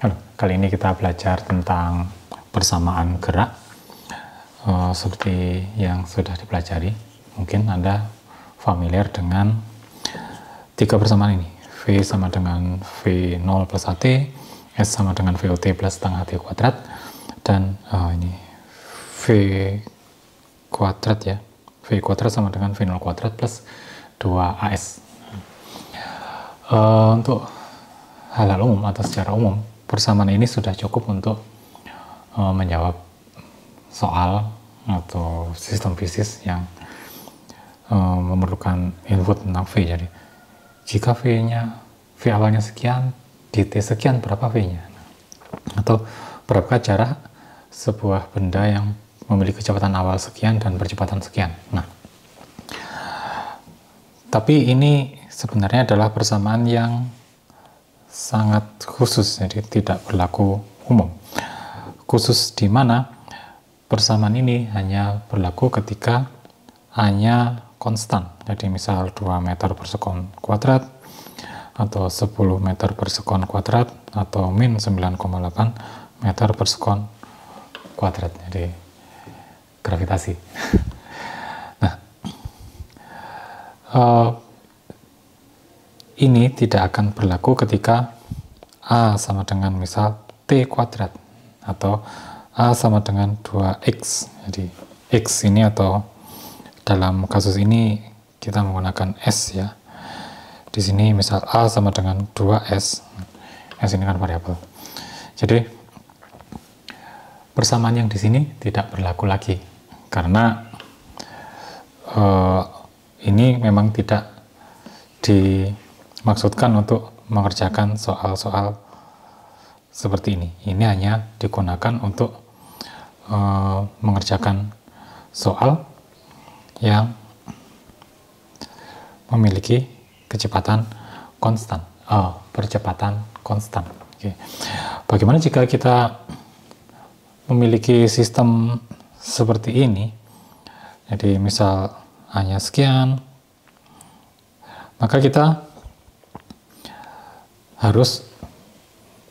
Halo, kali ini kita belajar tentang persamaan gerak seperti yang sudah dipelajari. Mungkin Anda familiar dengan tiga persamaan ini. V sama dengan V0 plus AT, S sama dengan VOT plus setengah T kuadrat, dan ini V kuadrat ya. V kuadrat sama dengan V0 kuadrat plus 2AS. Untuk hal-hal umum atau secara umum, persamaan ini sudah cukup untuk menjawab soal atau sistem fisis yang memerlukan input tentang V. Jadi jika V awalnya sekian, di T sekian berapa V-nya? Atau berapa jarak sebuah benda yang memiliki kecepatan awal sekian dan percepatan sekian. Nah, tapi ini sebenarnya adalah persamaan yang sangat khusus, jadi tidak berlaku umum. Khusus di mana persamaan ini hanya berlaku ketika A-nya konstan. Jadi misal 2 meter per sekon kuadrat, atau 10 meter per sekon kuadrat, atau min 9,8 meter per sekon kuadrat. Jadi gravitasi. Nah, ini tidak akan berlaku ketika A sama dengan misal T kuadrat atau A sama dengan 2X. Jadi X ini, atau dalam kasus ini kita menggunakan S ya. Di sini misal A sama dengan 2S. S ini kan variabel. Jadi persamaan yang di sini tidak berlaku lagi karena ini memang tidak dimaksudkan untuk mengerjakan soal-soal seperti ini. Ini hanya digunakan untuk mengerjakan soal yang memiliki kecepatan konstan, percepatan konstan. Oke. Bagaimana jika kita memiliki sistem seperti ini? Jadi misal hanya sekian, maka kita harus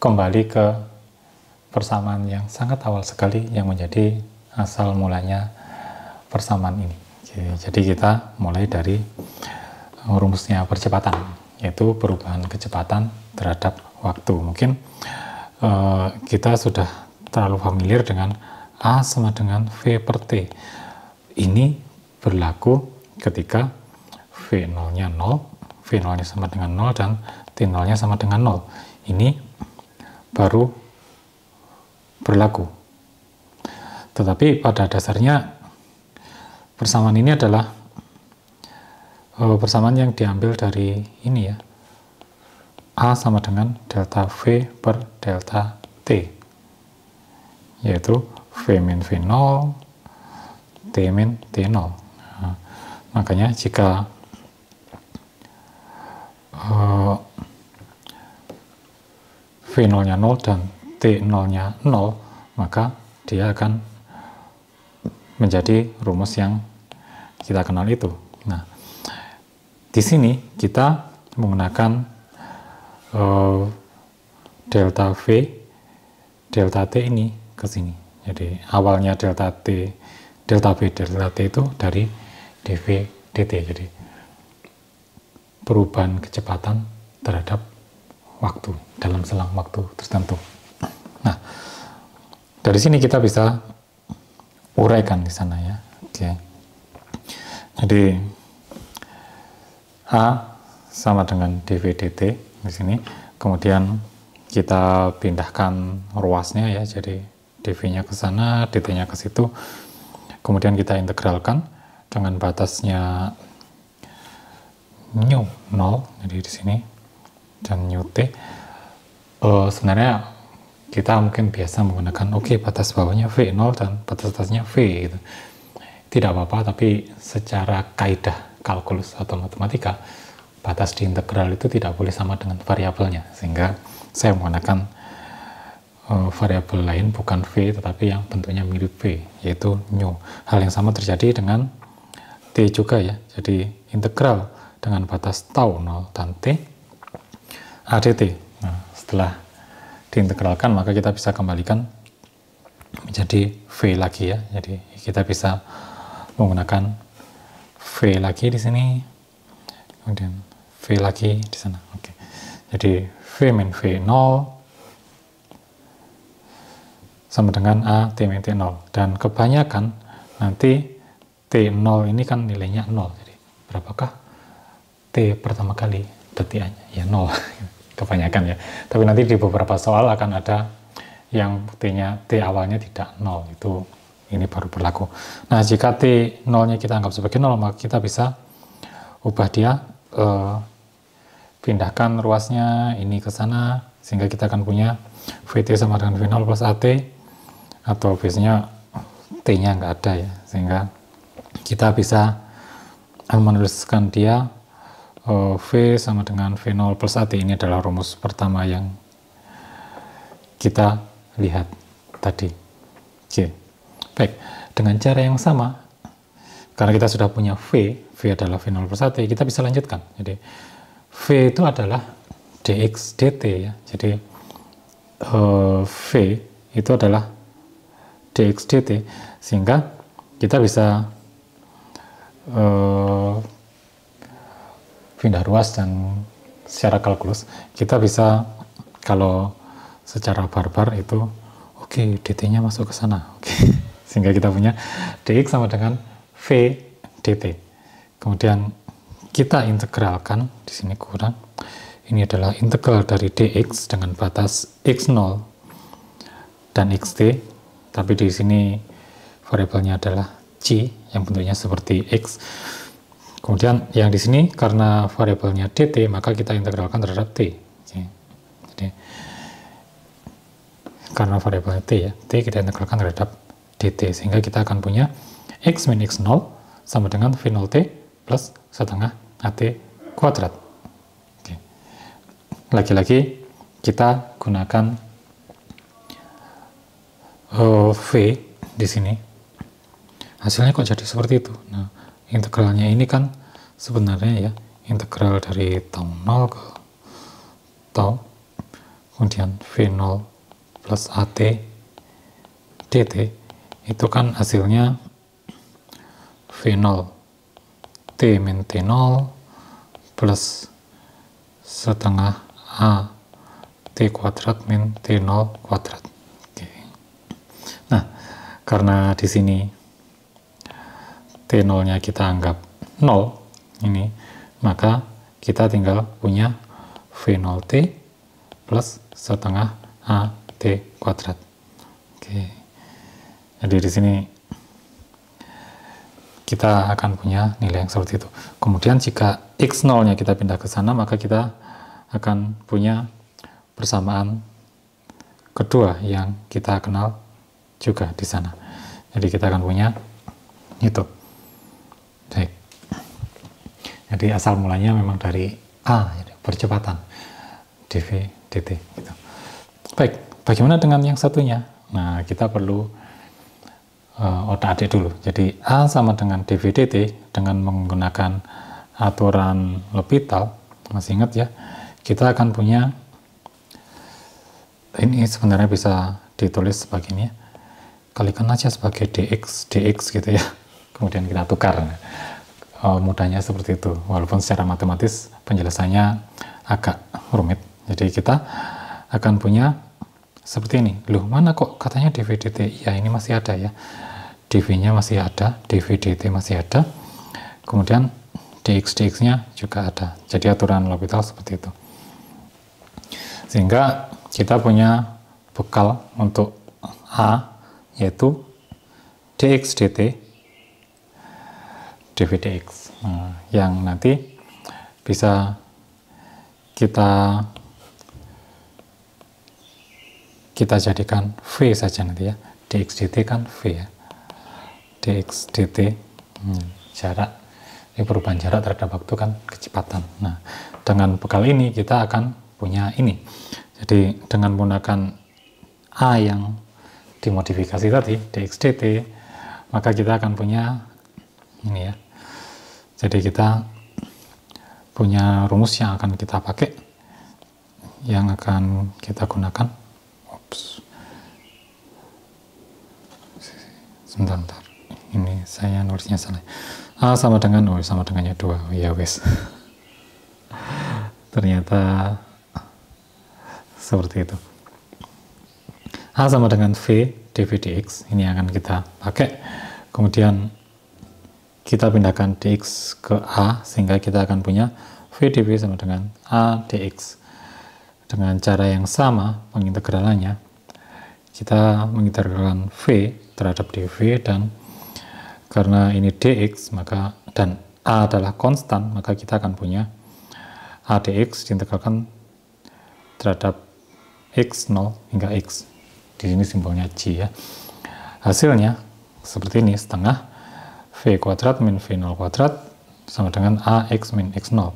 kembali ke persamaan yang sangat awal sekali yang menjadi asal mulanya persamaan ini. Jadi kita mulai dari rumusnya percepatan, yaitu perubahan kecepatan terhadap waktu. Mungkin kita sudah terlalu familiar dengan A sama dengan V per T. Ini berlaku ketika V0-nya 0, V0-nya sama dengan 0, dan T0-nya sama dengan 0. Ini baru berlaku. Tetapi pada dasarnya persamaan ini adalah persamaan yang diambil dari ini ya. A sama dengan delta V per delta T, yaitu V min V0, T min T0. Nah, makanya jika V0-nya 0 dan T0-nya 0, maka dia akan menjadi rumus yang kita kenal itu. Nah, di sini kita menggunakan delta V, delta T ini ke sini. Jadi awalnya delta T, delta V, delta T itu dari dV dt. Jadi perubahan kecepatan terhadap waktu dalam selang waktu tertentu. Nah, dari sini kita bisa uraikan di sana ya. Oke. Jadi A sama dengan dV dt di sini. Kemudian kita pindahkan ruasnya ya. Jadi dV-nya ke sana, dt-nya ke situ. Kemudian kita integralkan dengan batasnya nu 0, jadi di sini, dan nu t. Sebenarnya kita mungkin biasa menggunakan batas bawahnya V0 dan batas atasnya V gitu. Tidak apa-apa, tapi secara kaidah kalkulus atau matematika, batas di integral itu tidak boleh sama dengan variabelnya, sehingga saya menggunakan variabel lain bukan V tetapi yang bentuknya mirip V, yaitu nu. Hal yang sama terjadi dengan T juga ya. Jadi integral dengan batas tau 0 dan T ADT. Nah, setelah diintegralkan, maka kita bisa kembalikan menjadi V lagi ya. Jadi kita bisa menggunakan V lagi di sini, kemudian V lagi di sana. Oke. Jadi V min V 0 sama dengan A T min T 0. Dan kebanyakan nanti T0 ini kan nilainya 0. Jadi berapakah T pertama kali detikannya? Ya 0. Kebanyakan ya. Tapi nanti di beberapa soal akan ada yang T awalnya tidak 0. Itu ini baru berlaku. Nah, jika T0-nya kita anggap sebagai 0, maka kita bisa ubah dia, pindahkan ruasnya ini ke sana, sehingga kita akan punya VT sama dengan V0 plus AT, atau biasanya T-nya nggak ada ya, sehingga kita bisa menuliskan dia V sama dengan V0 plus AT. Ini adalah rumus pertama yang kita lihat tadi. Oke. Baik, dengan cara yang sama, karena kita sudah punya V adalah V0 plus AT, kita bisa lanjutkan. Jadi V itu adalah dx dt ya. Jadi V itu adalah dx dt, sehingga kita bisa pindah ruas, dan secara kalkulus kita bisa, kalau secara barbar itu oke, dt-nya masuk ke sana, oke. Sehingga kita punya dx sama dengan v dt. Kemudian kita integralkan di sini kurang. Ini adalah integral dari dx dengan batas x0 dan xt, tapi di sini variabelnya adalah c yang bentuknya seperti x. Kemudian yang di sini karena variabelnya dt, maka kita integralkan terhadap t. Jadi karena variabelnya t ya, t kita integralkan terhadap dt, sehingga kita akan punya x min x0 sama dengan v0t plus setengah at kuadrat. Oke. Lagi-lagi kita gunakan v di sini. Hasilnya kok jadi seperti itu? Nah, integralnya ini kan sebenarnya ya integral dari tau 0 ke tau, kemudian v0 plus at dt, itu kan hasilnya v0 t min t0 plus setengah a t kuadrat min t0 kuadrat. Oke. Nah, karena di sini T0-nya kita anggap 0 ini, maka kita tinggal punya V0T plus setengah AT kuadrat. Oke. Jadi di sini kita akan punya nilai yang seperti itu. Kemudian jika X0-nya kita pindah ke sana, maka kita akan punya persamaan kedua yang kita kenal juga di sana. Jadi kita akan punya itu. Baik. Jadi asal mulanya memang dari A, percepatan dv dt. Gitu. Baik, bagaimana dengan yang satunya? Nah, kita perlu otak-atik dulu. Jadi A sama dengan dv dt dengan menggunakan aturan L'Hopital, masih ingat ya? Kita akan punya, ini sebenarnya bisa ditulis sebagai ini ya. Kalikan aja sebagai dx gitu ya. Kemudian kita tukar. Mudahnya seperti itu, walaupun secara matematis penjelasannya agak rumit. Jadi kita akan punya seperti ini. Loh, mana kok katanya dv dt? Ya, ini masih ada ya. dv-nya masih ada, dv dt masih ada. Kemudian dx-nya juga ada. Jadi aturan L'Hopital seperti itu. Sehingga kita punya bekal untuk A, yaitu dx dt dv dx, yang nanti bisa kita jadikan v saja nanti ya. Dx dt kan v ya, dx dt jarak, ini perubahan jarak terhadap waktu kan kecepatan. Nah, dengan bekal ini kita akan punya ini. Jadi dengan menggunakan A yang dimodifikasi tadi, dx dt, maka kita akan punya ini ya. Jadi kita punya rumus yang akan kita pakai, yang akan kita gunakan. sebentar, ini saya nulisnya salah. A sama dengan, sama dengannya 2, ya wes. Ternyata seperti itu. A sama dengan V dV dx, ini akan kita pakai, kemudian kita pindahkan dx ke A, sehingga kita akan punya V dV sama dengan A dx. Dengan cara yang sama pengintegralannya, kita mengintegralkan V terhadap dV, dan karena ini dx maka dan A adalah konstan, maka kita akan punya A dx diintegralkan terhadap x0 hingga x. Di sini simbolnya G ya. Hasilnya seperti ini, setengah V kuadrat min V0 kuadrat sama dengan AX min X0.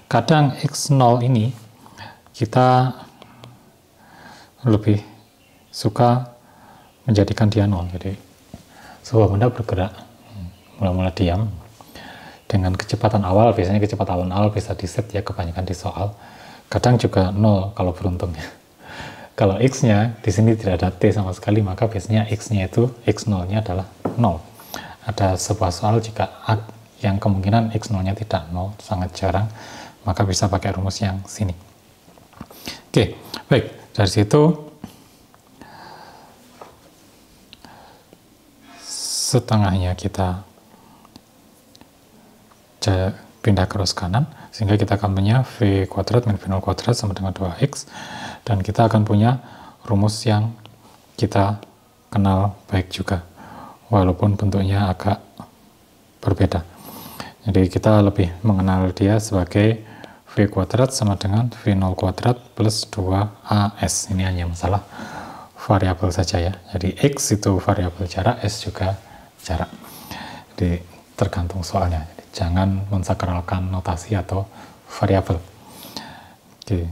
Kadang X0 ini kita lebih suka menjadikan dia 0. Jadi sebuah benda bergerak mula-mula diam dengan kecepatan awal, biasanya kecepatan awal bisa diset ya, kebanyakan di soal. Kadang juga 0 kalau beruntung ya. Kalau x-nya di sini tidak ada t sama sekali, maka biasanya x-nya itu x0-nya adalah 0. Ada sebuah soal jika yang kemungkinan x0-nya tidak 0, sangat jarang, maka bisa pakai rumus yang sini. Oke, baik. Dari situ setengahnya kita pindah ke arus kanan, sehingga kita akan punya V kuadrat min V0 kuadrat sama dengan 2x, dan kita akan punya rumus yang kita kenal baik juga, walaupun bentuknya agak berbeda. Jadi kita lebih mengenal dia sebagai V kuadrat sama dengan V0 kuadrat plus 2AS. Ini hanya masalah variabel saja ya. Jadi X itu variabel jarak, S juga jarak. Jadi tergantung soalnya. Jadi jangan mensakralkan notasi atau variabel. Oke.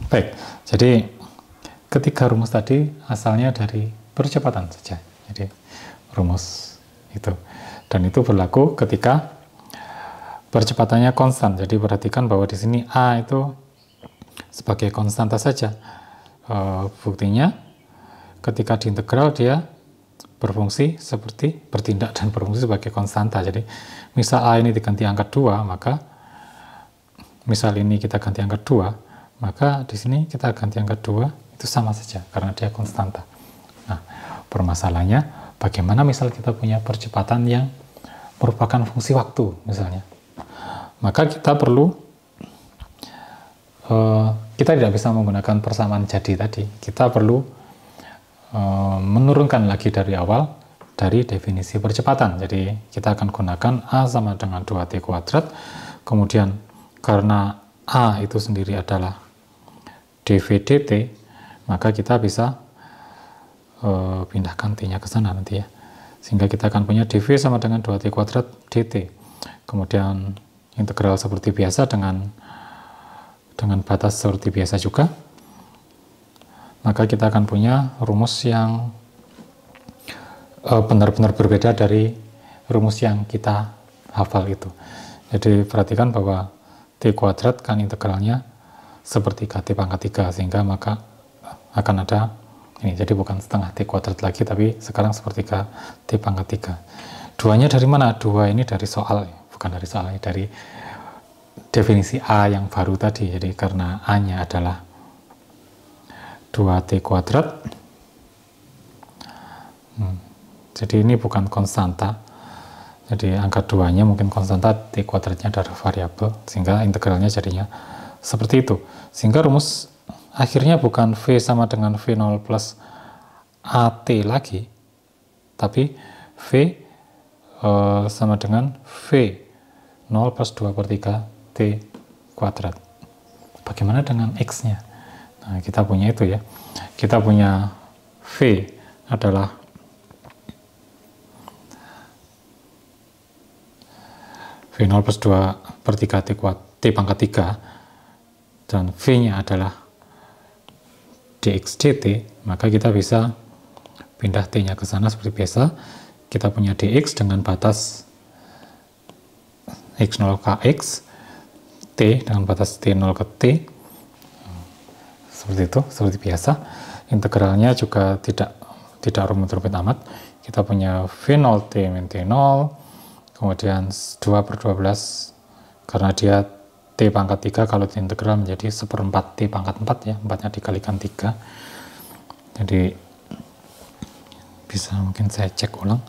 Baik, jadi ketiga rumus tadi asalnya dari percepatan saja. Jadi rumus itu. Dan itu berlaku ketika percepatannya konstan. Jadi perhatikan bahwa di sini A itu sebagai konstanta saja. Buktinya ketika diintegral dia berfungsi seperti bertindak dan berfungsi sebagai konstanta. Jadi misal A ini diganti angka 2, maka misal ini kita ganti angka 2, maka di sini kita ganti angka 2, itu sama saja karena dia konstanta. Nah, permasalahannya bagaimana misal kita punya percepatan yang merupakan fungsi waktu misalnya. Maka kita perlu kita tidak bisa menggunakan persamaan jadi tadi. Kita perlu menurunkan lagi dari awal dari definisi percepatan. Jadi kita akan gunakan A sama dengan 2T kuadrat, kemudian karena A itu sendiri adalah dv dt, maka kita bisa pindahkan T-nya ke sana nanti ya. Sehingga kita akan punya dv sama dengan 2T kuadrat dt. Kemudian integral seperti biasa dengan batas seperti biasa juga. Maka kita akan punya rumus yang benar-benar berbeda dari rumus yang kita hafal itu. Jadi perhatikan bahwa T kuadrat kan integralnya sepertiga T pangkat 3, sehingga maka akan ada ini. Jadi bukan setengah T kuadrat lagi, tapi sekarang sepertiga T pangkat 3. Duanya dari mana? 2 ini dari soal, bukan dari soal, dari definisi A yang baru tadi. Jadi karena A-nya adalah 2T kuadrat, jadi ini bukan konstanta. Jadi angka 2-nya mungkin konstanta, T kuadratnya adalah variabel, sehingga integralnya jadinya seperti itu. Sehingga rumus akhirnya bukan V sama dengan V0 plus AT lagi, tapi V sama dengan V0 plus 2 per 3 T kuadrat. Bagaimana dengan X-nya? Nah, kita punya itu ya. Kita punya V adalah V0 plus 2 per 3 T pangkat 3, dan V-nya adalah dx dt, maka kita bisa pindah T-nya ke sana seperti biasa. Kita punya dx dengan batas x0 ke x, T dengan batas T0 ke T, seperti itu, seperti biasa. Integralnya juga tidak rumit-rumit amat. Kita punya V0 T min T0, kemudian 2/12, karena dia T pangkat 3, kalau diintegral menjadi 1/4 T pangkat 4 ya, 4-nya dikalikan 3. Jadi bisa mungkin saya cek ulang.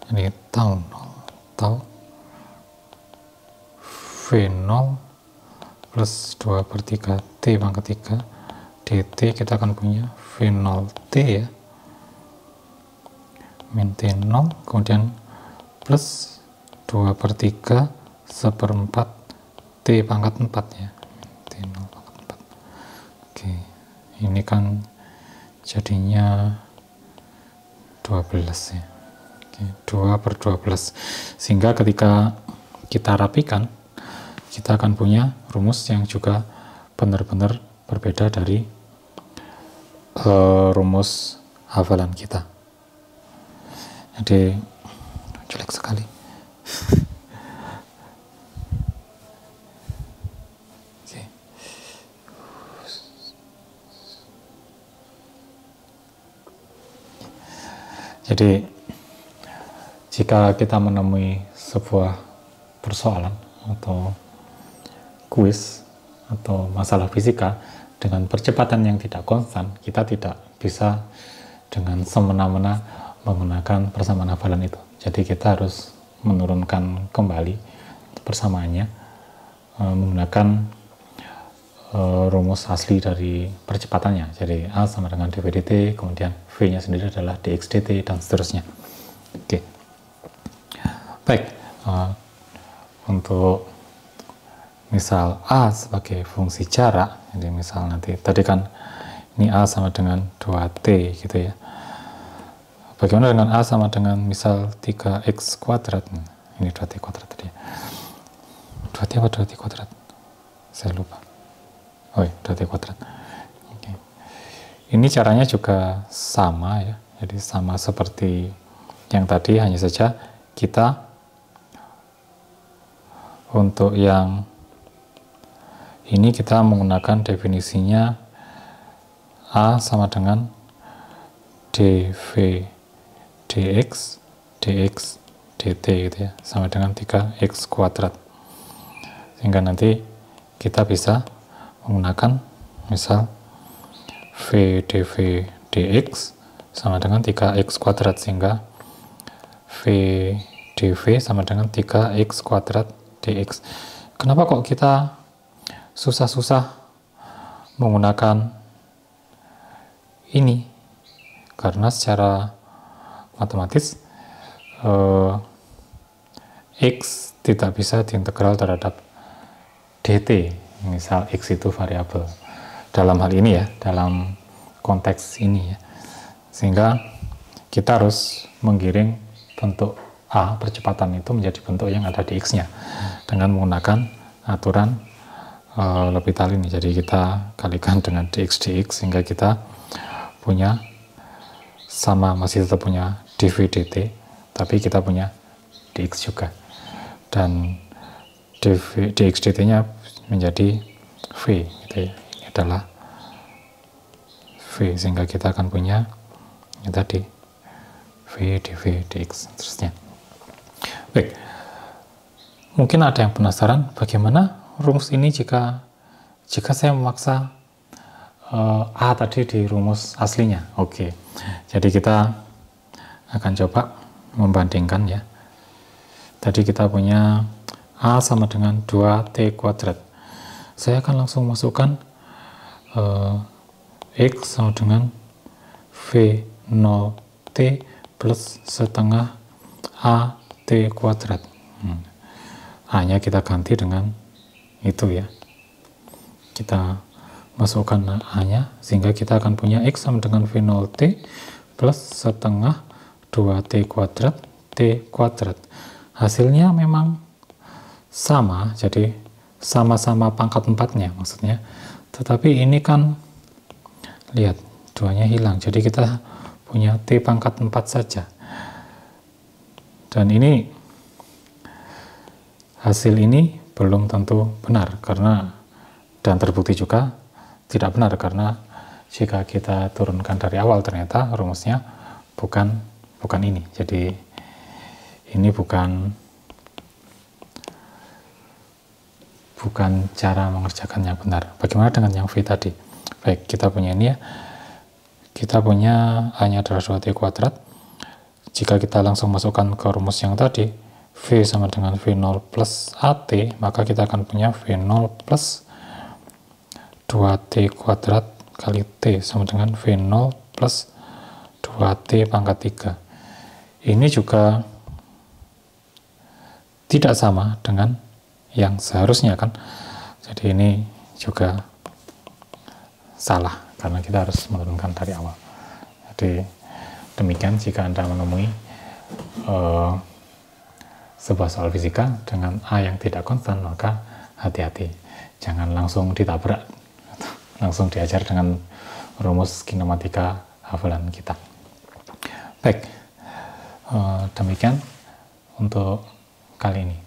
Ini tau V0 plus 2/3 T pangkat 3 dt, kita akan punya V0 T ya, min T0, kemudian plus 2/3 1/4 T pangkat 4 ya, T0 pangkat 4. Oke, ini kan jadinya 12 ya. Oke, 2/12, sehingga ketika kita rapikan, kita akan punya rumus yang juga benar-benar berbeda dari rumus hafalan kita. Jadi jelek sekali. Oke. Jadi jika kita menemui sebuah persoalan atau kuis atau masalah fisika dengan percepatan yang tidak konstan, kita tidak bisa dengan semena-mena menggunakan persamaan hafalan itu. Jadi kita harus menurunkan kembali persamaannya menggunakan rumus asli dari percepatannya. Jadi A sama dengan dv dt, kemudian V-nya sendiri adalah dx dt, dan seterusnya. Oke. Baik, untuk misal A sebagai fungsi jarak, jadi misal nanti tadi kan ini A sama dengan 2T gitu ya. Bagaimana dengan A sama dengan misal 3x kuadrat? Ini 2T kuadrat tadi. 2T apa 2T kuadrat? Saya lupa. Oh iya, 2T kuadrat. Oke. Ini caranya juga sama ya. Jadi sama seperti yang tadi, hanya saja kita untuk yang ini kita menggunakan definisinya A sama dengan dv dx dx dt gitu ya, sama dengan 3x kuadrat, sehingga nanti kita bisa menggunakan misal v dv dx sama dengan 3x kuadrat, sehingga v dv sama dengan 3x kuadrat dx. Kenapa kok kita susah-susah menggunakan ini? Karena secara matematis x tidak bisa diintegral terhadap dt, misal x itu variabel dalam hal ini ya, dalam konteks ini ya, sehingga kita harus menggiring bentuk A percepatan itu menjadi bentuk yang ada di x-nya dengan menggunakan aturan L'Hopital ini. Jadi kita kalikan dengan dx dx sehingga kita punya sama, masih tetap punya dv dt, tapi kita punya dx juga, dan dx dt nya menjadi v gitu ya. Ini adalah v, sehingga kita akan punya ini tadi v dv dx terusnya. Baik, mungkin ada yang penasaran bagaimana rumus ini jika saya memaksa A tadi di rumus aslinya. Oke, jadi kita akan coba membandingkan ya. Tadi kita punya A sama dengan 2T kuadrat. Saya akan langsung masukkan X sama dengan V0T plus setengah AT kuadrat. A-nya kita ganti dengan itu ya. Kita masukkan A-nya, sehingga kita akan punya X sama dengan V0T plus setengah 2T kuadrat T kuadrat. Hasilnya memang sama, jadi sama-sama pangkat 4-nya maksudnya. Tetapi ini kan, lihat, 2-nya hilang, jadi kita punya T pangkat 4 saja. Dan ini, hasil ini belum tentu benar, karena, dan terbukti juga, tidak benar, karena jika kita turunkan dari awal ternyata rumusnya bukan ini. Jadi ini bukan cara mengerjakannya benar. Bagaimana dengan yang V tadi? Baik, kita punya ini ya. Kita punya A-nya adalah 2T kuadrat. Jika kita langsung masukkan ke rumus yang tadi, V sama dengan V0 plus AT, maka kita akan punya V0 plus 2T kuadrat kali T sama dengan V0 plus 2T pangkat 3. Ini juga tidak sama dengan yang seharusnya kan. Jadi ini juga salah, karena kita harus menurunkan dari awal. Jadi demikian jika Anda menemui sebuah soal fisika dengan A yang tidak konstan, maka hati-hati, jangan langsung ditabrak, langsung diajar dengan rumus kinematika hafalan kita. Baik, demikian untuk kali ini.